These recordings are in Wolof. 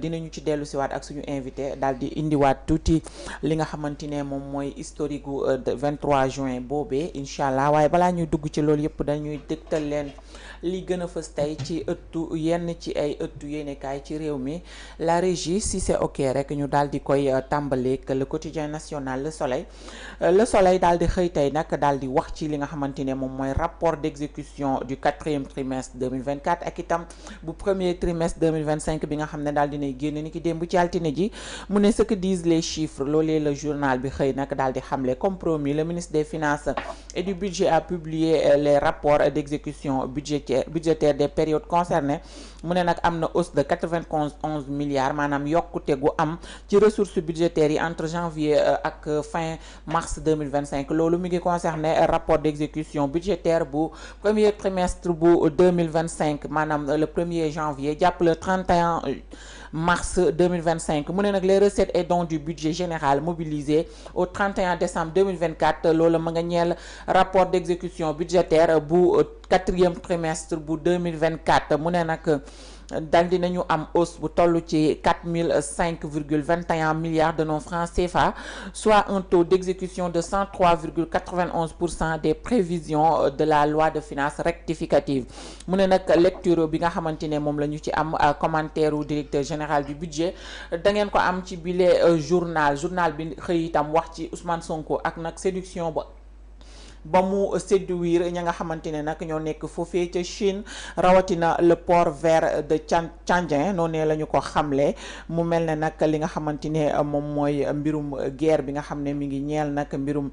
dinañu ci dellu siwaat ak suñu invité daal di indiwaat tuuti li nga xamante ne moom mooy historique gu 23 juin boobee incha allah waaye balaa ñuy dugg ci loolu yëpp dañuy dëgtal leen li gën a fës tey ci ëttu yenn ci ay ëttu yéenekaay ci réew mi la régie si c'est ok rek ñu daal di koy tàmbaleek le quotidien national le soleil daal di xëy tey nag daal di wax ci li nga xamante ne moom mooy rapport d'exécution du 4e trimestre 2024 ak itam bu premier trimestre 2025 bi nga xam ne daal dinay génn ni ki démb ci altine ji mu ne ce que disent les chiffres loolee le journal bi xëy nag daal di xamle compromis le ministre des finances et du budget a publié les rapports d'exécution budgétaire des périodes concernées mu ne nag am na hausse de 91 milliards maanaam yokkute gu am ci ressources budgétaires yi entre janvier ak fin mars 2025 loolu mi ngi concerné rapport d'exécution budgétaire bu premier trimestre bu 2025 maanaam le 1er janvier jàpp le 31 mars 2025 mu ne nag les recettes et dons du budget général mobilisés au 31 décembre 2024 loolu ma nga ñeel rapport d'exécution budgétaire bu 4e trimestre bu 2024 mu ne nag dal dinañu am hausse bu toll ci 4005,21 milliards de nos francs CFA soit un taux d'exécution de 103,91% des prévisions de la loi de finances rectificative mu ne nag lecture bi nga xamante ne moom la ñu ci am commentaire u directeur général du budget da ngeen ko am ci bile journal bi xëy itam wax ci Ousmane Sonko ak nag séduction ba mu séduire ña nga xamante ne nag ñoo nekk foofee ca Chine rawatina le port vert de Tianjin noonu la ñu ko xamle mu mel ne nag li nga xamante ne moom mooy mbirum guerre bi nga xam ne mi ngi ñeel nag mbirum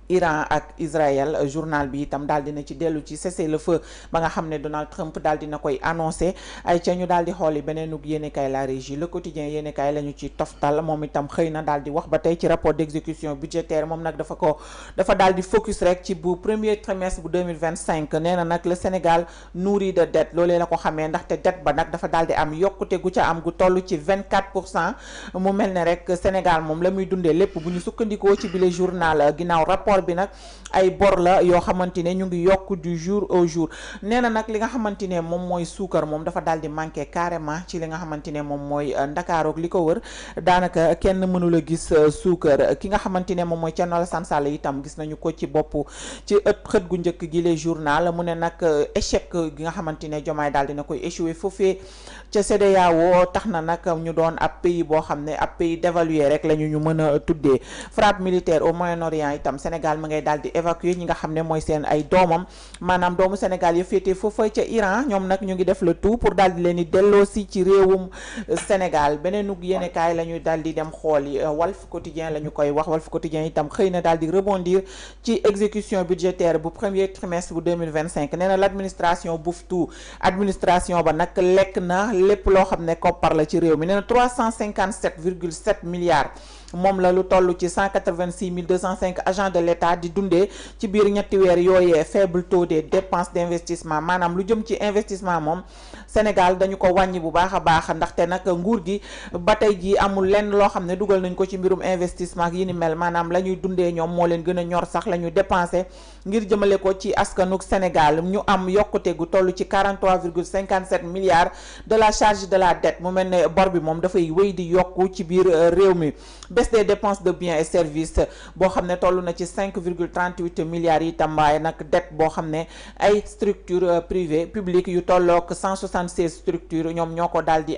Iran ak Israël journal bi itam daal dina ci dellu ci cessez-le-feu ba nga xam ne Donald Trump daal dina koy annoncé ay ca ñu daal di xooli beneenug yéenekaay la régie le quotidien yéenekaay la ñu ci toftal moom itam xëy na daal di wax ba tey ci rapport d'exécution budgétaire moom nag dafa daal di focus rek ci bu premier trimestre bu 2025 nee na nag le Sénégal nourri de dette loolee la ko xamee ndaxte dette ba nag dafa daal di am yokkute gu ca am gu toll ci 24% mu mel ne rek Sénégal moom la muy dundee lépp bu ñu sukkandikoo ci bile journal ginnaaw rapport bi nag ay bor la yoo xamante ne ñu ngi yokk du jour au jour nee na nag li nga xamante ne moom mooy suukar moom dafa daal di manqué carrément ci li nga xamante ne moom mooy Ndakaarook li ko wër daanaka kenn mënula gis suukar ki nga xamante ne moom mooy Thierno Alassane Sall itam gis nañu ko ci bopp ci xët gu njëkk gi les journal mu ne nag échec gi nga xamante ne Diomaye daal dina koy échoué foofee ca CEDEAO tax na nag ñu doon ab pays boo xam ne ab pays dévalué rek la ñu mën a tuddee frappe militaire au Moyen-Orient itam Sénégal ma ngay daal di évacuer ñi nga xam ne mooy seen ay doomam maanaam doomu Sénégal ya féetee foofa ca Iran ñoom nag ñu ngi def le tout pour daal di leen di delloosi ci réewum Sénégal beneenug yéenekaay la ñuy daal di dem xool yi Walf Quotidien la ñu koy wax Walf Quotidien itam xëy na daal di rebondir ci exécution budgétaire bu premier trimestre bu 2025 nee na l'administration bouffe tout administration ba nag lekk na lépp loo xam ne koppar la ci réew mi nee na 357,7 milliards moom la lu toll ci 186 205 agents de l'État di dundee ci biir ñetti weer yooyee faible taux des dépenses d'investissement maanaam lu jëm ci investissement moom Sénégal dañu ko wàññi bu baax a baax ndaxte nag nguur gi ba tey ji amul lenn loo xam ne dugal nañ ko ci mbirum investissement yi ni mel maanaam la ñuy dundee ñoom moo leen gën a ñor sax la ñuy dépensé ngir jëmale ko ci askanuk Sénégal ñu am yokkute gu toll ci 43,57 milliards de la charge de la dette mu mel ne bor bi moom dafay wéy di yokku ci biir réew mi baisse des dépenses de biens et services boo xam ne toll na ci 5,38 milliards yi itam waaye nag dette boo xam ne ay structures privées publiques yu tollook 176 structures ñoom ñoo ko daal di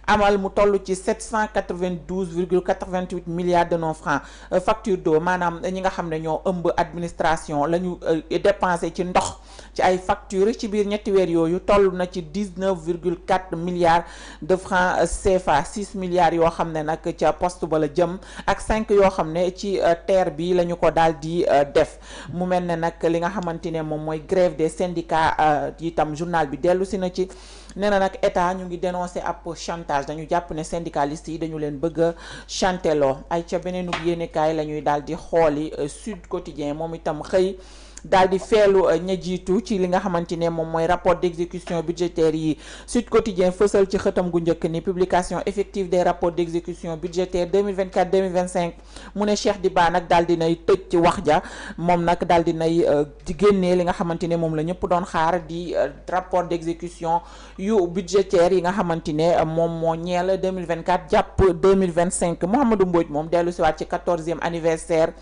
amal mu toll ci 792,88 milliards de nos francs facture d'eau maanaam ñi nga xam ne ñoo ëmb administration la ñu dépensé ci ndox ci ay factures ci biir ñetti weer yooyu toll na ci 19,4 milliards de francs CFA 6 milliards yoo xam ne nag ca poste ba la jëm ak 5 yoo xam ne ci terre bi la ñu ko daal di def mu mel ne nag li nga xamante ne moom mooy grève des syndicats itam journal bi dellu si na ci nee na nag état ñu ngi dénoncer ab chantage dañu jàpp ne syndicalistes yi dañu leen bëgg a chanteloo ay ca beneenug yéenekaay la ñuy daal di xooli Sud Quotidien moom itam xëy daal di feelu ña jiitu ci li nga xamante ne moom mooy rapport d'exécution budgétaire yi. Sud Quotidien fësal ci xëtam gu njëkk ni publication effective des rapports d'exécution budgétaire 2024-2025 mu ne Cheikh Diba nag daal di nay tëj ci wax ja moom nag daal di nay di génnee li nga xamante ne moom la ñëpp doon xaar di rapport d'exécution yu budgétaire yi nga xamante ne moom moo ñeel 2024 jàpp 2025. Mouhamadou Mbodj moom dellu si waat ci 14e anniversaire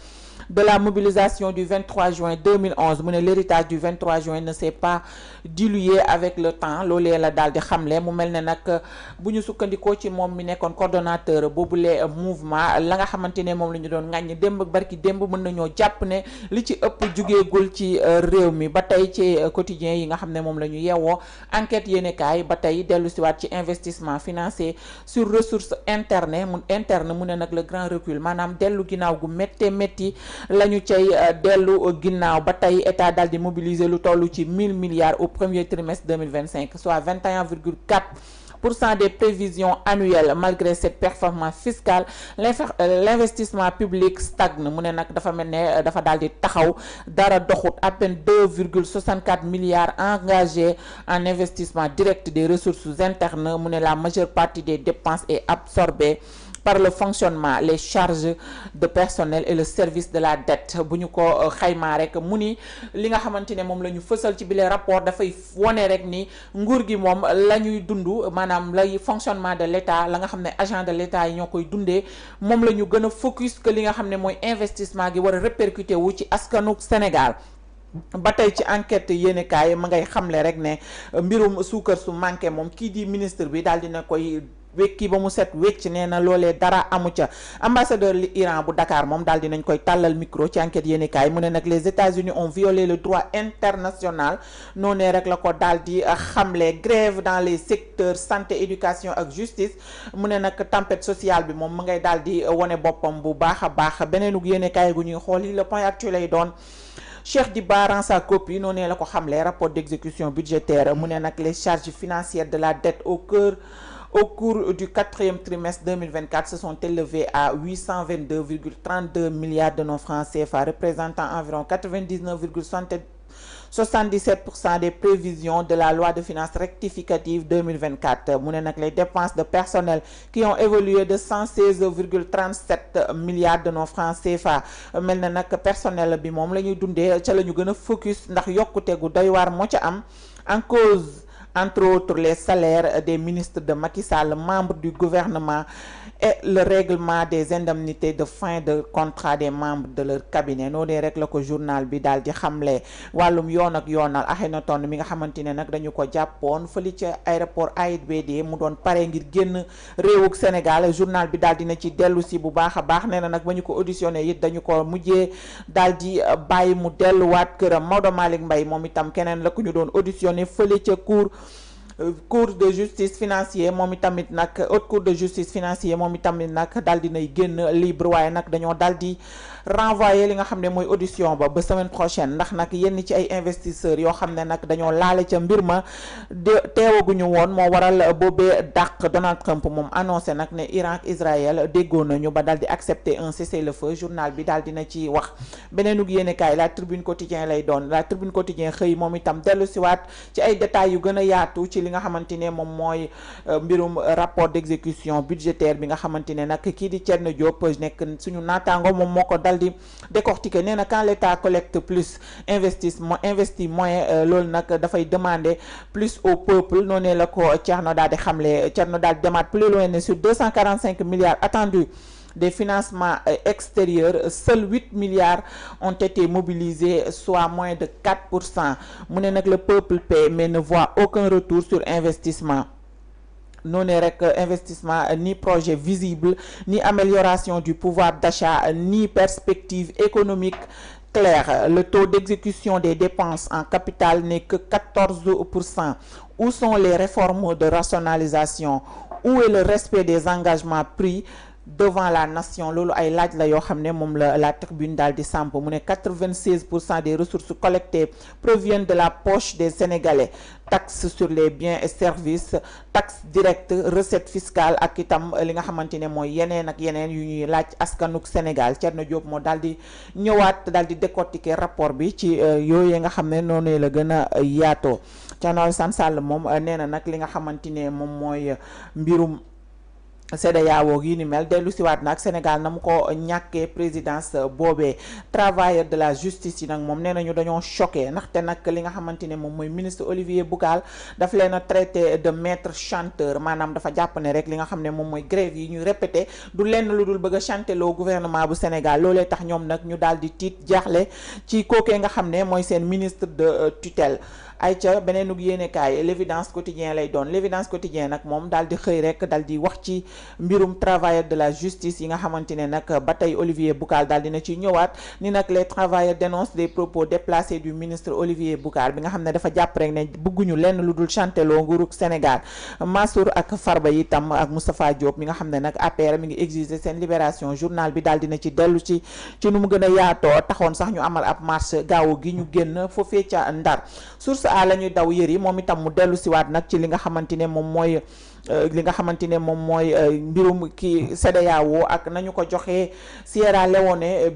de la mobilisation du 23 juin 2011 mu ne l'héritage du 23 juin ne s'est pas dilué avec le temps loolee la daal di xamle mu mel ne nag bu ñu sukkandikoo ci moom mi nekkoon coordonnateur boobule mouvement la nga xamante ne moom la ñu doon ŋàññ démb barki démb mën nañoo jàpp ne li ci ëpp jugeegul ci réew mi ba tey ci quotidien yi nga xam ne moom la ñu yeewoo enquête yéenekaay ba tey dellu siwaat ci investissement financier sur ressources interne mu ne nag le grand recul maanaam dellu ginnaaw gu métti la ñu cay dellu ginnaaw ba tey état daal di mobiliser lu toll ci 1000 milliards au premier trimestre 2025 soit 21,4% des prévisions annuelles. Malgré cette performance fiscale l'investissement public stagne mu ne nag dafa mel ne dafa daal di taxaw dara doxut. À peine 2,64 milliards engagés en investissement direct des ressources internes mu ne la majeure partie des dépenses est absorbée par le fonctionnement, les charges de personnel et le service de la dette. bu ñu ko xaymaa rek mu ni li nga xamante ne moom la ñu fësal ci bile rapport dafay wone rek ni nguur gi moom la ñuy dund maanaam lay fonctionnement de l'État la nga xam ne agent de l'État yi ñoo koy dundee moom la ñu gën a focus que li nga xam ne mooy investissement gi war a répercuté wu ci askanu Sénégal. ba tey ci enquête yéenekaay ma ngay xamle rek ne mbirum suukar su manqué moom kii di ministre bi daal dina koy wekki ba mu set wecc nee na loolee dara amu ca. Ambassadeur Iran bu Dakar moom daal dinañ koy tàllal micro ci enquête yéenekaay mu ne nag les États-Unis ont violé le droit international noonee rek la ko daal di xamle. Grève dans les secteurs santé éducation ak justice mu ne nag tempête sociale bi moom mu ngay daal di wone boppam bu baax a baax. beneenug yéenekaay gu ñuy xool yi le point actuel lay doon. Cheikh Diba rend sa copie noonee la ko xamle rapport d'exécution budgétaire mu ne nag les charges financières de la dette au cours du quatrième trimestre 2024 se sont élevées à 822,32 milliards de nos francs CFA, représentant environ 99,77% des prévisions de la loi de finances rectificative 2024. mu ne nag les dépenses de personnel qui ont évolué de 116,37 milliards de nos francs CFA mel na nag personnel bi moom la ñuy dundee ca la ñu gën a focus ndax yokkute gu doy waar moo ca am en cause entre autres les salaires des ministres de Macky Sall, membres du gouvernement et le règlement des indemnités de fin de contrat des membres de leur cabinet. noonu rek la ko journal bi daal di xamle. wàllum yoon ak yoonal Akhenaton mi nga xamante ne nag dañu ko jàppoon fële ca aéroport AIBD mu doon pare ngir génn réewuk Sénégal journal bi daal dina ci dellu si bu baax a baax nee na nag ba ñu ko auditionné it dañu ko mujjee daal di bàyyi mu delluwaat këram. Maodo Malick Mbaye moom itam keneen la ku ñu doon auditionné fële ca cour de justice financier moom itamit nag haute cour de justice financier moom itamit nag daal di nay génn libre waaye nag dañoo daal di renvoyer li nga xam ne mooy audition ba semaine prochaine ndax nag yenn ci ay investisseurs yoo xam ne nag dañoo laale ca mbir ma teewaguñu woon moo waral boobee dàq. Donald Trump moom annoncé nag ne Iran ak Israël déggoo nañu ba daal di accepter un cessez-le-feu journal bi daal dina ci wax. beneenug yéenekaay la Tribune Quotidien lay doon la Tribune Quotidien xëy moom itam dellu siwaat ci ay détails yu gën a yaatu ci li nga xamante ne moom mooy mbirum rapport d'exécution budgétaire bi nga xamante ne nag kii di Thierno Diop nekk suñu naataango moom moo ko dal di décortiquer nee na quand l'État collecte plus investit moins loolu nag dafay demander plus au peuple noonu la ko Thierno daal di xamle. Thierno daal di demaat plus loin ne sur 245 milliards attendus des financements extérieurs, seuls 8 milliards ont été mobilisés, soit moins de 4%. mu ne nag le peuple paie mais ne voit aucun retour sur investissement. noonu rek investissement ni projet visible ni amélioration du pouvoir d'achat ni perspective économique claire. Le taux d'exécution des dépenses en capital n'est que 14%. Où sont les réformes de rationalisation? Où est le respect des engagements pris devant la nation loolu ay laaj la yoo xam ne moom la tribune daal di samp mu ne 96% des ressources collectées proviennent de la poche des Sénégalais. Taxe sur les biens et services, taxe directe, recette fiscale ak itam li nga xamante ne mooy yeneen ak yeneen yu ñuy laaj askanuk Sénégal. Thierno Diop moo daal di ñëwaat daal di décortiquer rapport bi ci yooyu nga xam ne noonu la gën a yaatoo. Thierno Alassane Sall moom nee na nag li nga xamante ne moom mooy mbirum CEDEAO yi ni mel dellu siwaat nag Sénégal na mu ko ñàkkee présidence boobee. Travailleurs de la justice yi nag moom nee nañu dañoo choqué ndaxte nag li nga xamante ne moom mooy ministre Olivier Boucal daf leen a traité de maître chanteur, maanaam dafa jàpp ne rek li nga xam ne moom mooy grève yi ñuy répété du lenn lu dul bëgg a chanter loo gouvernement bu Sénégal. Loolee tax ñoom nag ñu daal di tiit jaaxle ci kookee nga xam ne mooy seen ministre de tutelle. ay ca beneenug yéenekaay l'évidence quotidien lay doon. L'évidence quotidien nag moom daal di xëy rek daal di wax ci mbirum travailleurs de la justice yi nga xamante ne nag ba tey Olivier Boucal daal dina ci ñëwaat ni nag les travailleurs dénoncent des propos déplacés du ministre Olivier Boucal bi nga xam ne dafa jàpp rek ne bëgguñu lenn lu dul chanteloo nguurug Sénégal. Mansour ak Farba itam ak Moustapha Diop mi nga xam ne nag APR mi ngi exiger seen libération. Journal bi daal dina ci dellu ci nu mu gën a yaatoo taxoon sax ñu amal ab marche gaawu gi ñu génn foofee ca Ndar. a la ñuy daw yëri moom itam mu dellu siwaat nag ci li nga xamante ne moom mooy mbirum ki CEDEAO ak nañu ko joxee Sierra Leone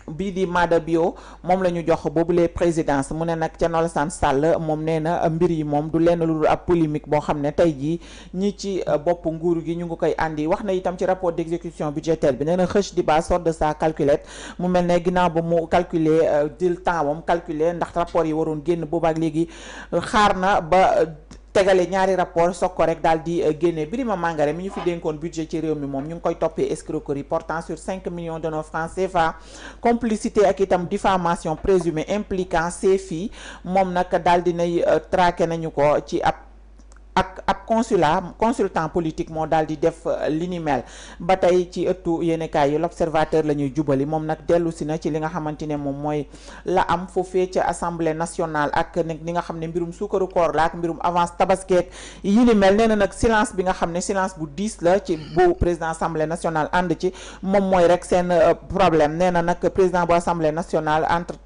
bii di Mada Bio moom la ñu jox boobule présidence. mu ne nag Thierno Alassane Sall moom nee na mbir yi moom du lenn lu dul ab polémique boo xam ne tey jii ñi ci bopp nguur gi ñu ngi koy andi. wax na itam ci rapport d'exécution budgétaire bi nee na Kheuch Diba sort de sa calculette mu mel ne ginnaaw ba mu calculer dil temps moom calculer ndax rapport yi waroon génn boobaak léegi xaar na ba tegale ñaari rapport soog ko rek daal di génne. Birima Mangare mi ñu fi dénkoon budget ci réew mi moom ñu ngi koy toppee escroquerie portant sur 5 millions de nos francs CFA, complicité ak itam diffamation présumée impliquant ses filles. moom nag daal di nay traqué nañu ko ci ab consultant politique moo daal di def li ni mel. ba tey ci ëttu yéenekaay yi l'Observateur la ñuy jubali moom nag dellu si na ci li nga xamante ne moom mooy la am foofee ca assemblée nationale ak nag li nga xam ne mbirum suukaru koor la ak mbirum avance tabaskeek yi ni mel. nee na nag silence bi nga xam ne silence bu diis la ci bu président assemblée nationale ànd ci moom mooy rek seen problème. nee na nag président bu assemblée nationale entre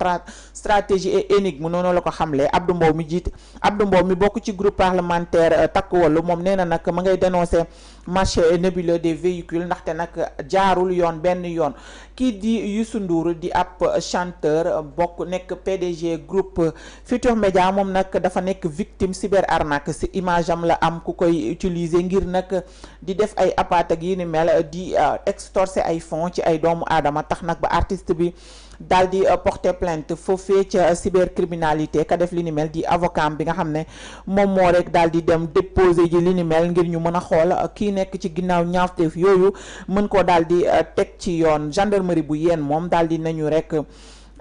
stratégie et énigme noonu la ko xamle. Abdou Mbow mi bokk ci groupe parlementaire takk wallu moom nee na nag ma ngay dénoncer marché nébuleux des véhicules ndaxte nag jaarul yoon benn yoon. kii di Youssou Ndour di ab chanteur bokk nekk PDG groupe Futur Média moom nag dafa nekk victime cyber arnaque. si image am la am ku koy utiliser ngir nag di def ay appât ak yi ni mel di extorcer ay fonds ci ay doomu aadama. tax nag ba artiste bi daal di porter plainte foofee ca cybercriminalité. ka def li ni mel di avocat bi nga xam ne moom moo rek daal di dem déposer ji li ni mel ngir ñu mën a xool kii nekk ci ginnaaw ñaawteef yooyu mën koo daal di teg ci yoon. gendarmerie bu Yène moom daal di nañu rek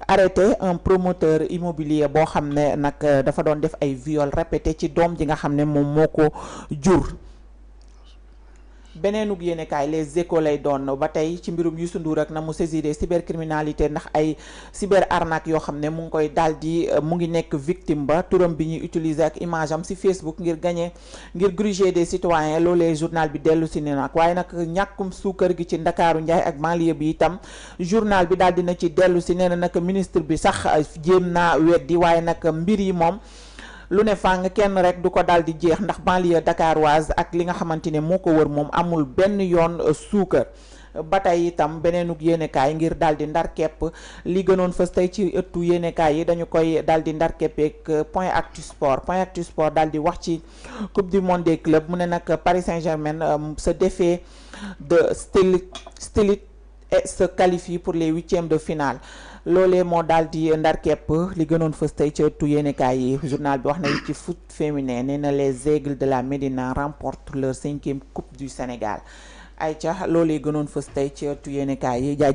arrêté un promoteur immobilier boo xam ne nag dafa doon def ay viol répété ci doom ji nga xam ne moom moo ko jur. beneenug yéenekaay Les Échos lay doon ba tey ci mbirum Youssou Ndour ak na mu saisiré cybercriminalité ndax ay cyber arnaque yoo xam ne mu ngi koy daal di mu ngi nekk victime ba. turam bi ñuy utiliser ak image am ci Facebook ngir gruger des citoyens. loolee journal bi dellu si ne nag waaye nag ñàkkum suukar gi ci Ndakaaru Njaay ak banlieue bi itam journal bi daal dina ci dellu si nee na nag ministre bi sax jéem naa weddi waaye nag mbir yi moom lu ne fàng kenn rek du ko daal di jeex ndax banlieue dakaroise ak li nga xamante ne moo ko wër moom amul benn yoon suukar. ba tey itam beneenug yéenekaay ngir daal di ndar kepp li gënoon fës tey ci ëttu yéenekaay yi dañu koy daal di ndar keppeek Point Actu Sport daal di wax ci coupe du monde des clubs. mu ne nag Paris Saint-Germain se défait de Stelit et se qualifie pour les 8e de finale. loolee moo daal di ndar kepp li gënoon fës tey ci ëttu yéenekaay yi. journal bi wax na ci foot féminin nee na les Aigles de la Médina remportent leur 5e coupe du Sénégal. ay ca loolee gënoon fës tey ci ëttu yéenekaay yi.